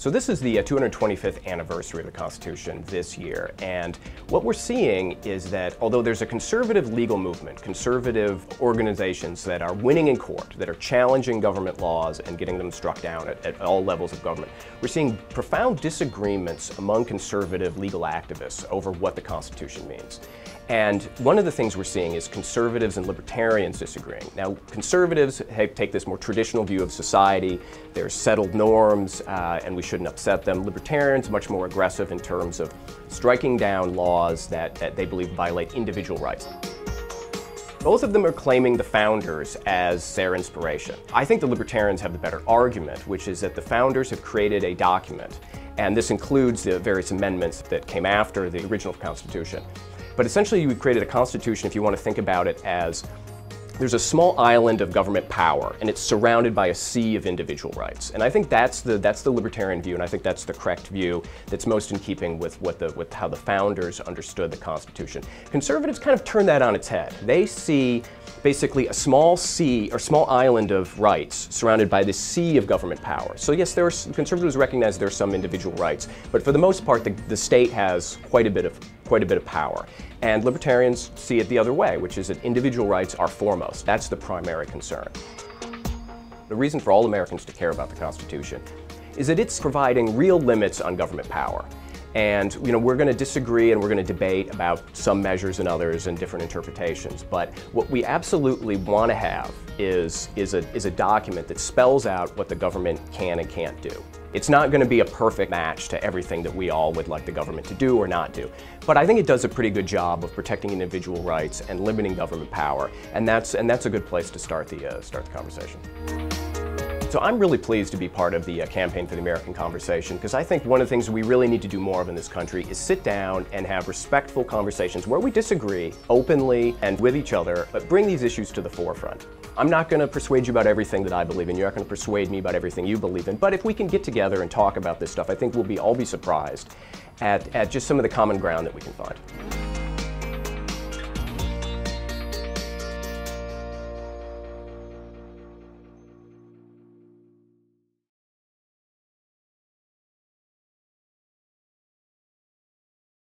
So this is the 225th anniversary of the Constitution this year, and what we're seeing is that although there's a conservative legal movement, conservative organizations that are winning in court, that are challenging government laws and getting them struck down at all levels of government, we're seeing profound disagreements among conservative legal activists over what the Constitution means. And one of the things we're seeing is conservatives and libertarians disagreeing. Now, conservatives take this more traditional view of society. There's settled norms, and we shouldn't upset them. Libertarians, much more aggressive in terms of striking down laws that they believe violate individual rights. Both of them are claiming the founders as their inspiration. I think the libertarians have the better argument, which is that the founders have created a document, and this includes the various amendments that came after the original Constitution. But essentially, we created a Constitution, if you want to think about it as there's a small island of government power, and it's surrounded by a sea of individual rights. And I think that's the libertarian view, and I think that's the correct view that's most in keeping with how the founders understood the Constitution. Conservatives kind of turn that on its head. They see basically a small sea or small island of rights surrounded by this sea of government power. So yes, conservatives recognize there are some individual rights, but for the most part, the state has quite a bit of power. And libertarians see it the other way, which is that individual rights are foremost. That's the primary concern. The reason for all Americans to care about the Constitution is that it's providing real limits on government power. And we're going to disagree and we're going to debate about some measures and others and different interpretations. But what we absolutely want to have is a document that spells out what the government can and can't do. It's not going to be a perfect match to everything that we all would like the government to do or not do. But I think it does a pretty good job of protecting individual rights and limiting government power. And that's a good place to start the conversation. So I'm really pleased to be part of the Campaign for the American Conversation, because I think one of the things we really need to do more of in this country is sit down and have respectful conversations where we disagree openly and with each other, but bring these issues to the forefront. I'm not going to persuade you about everything that I believe in. You're not going to persuade me about everything you believe in. But if we can get together and talk about this stuff, I think we'll all be surprised at just some of the common ground that we can find.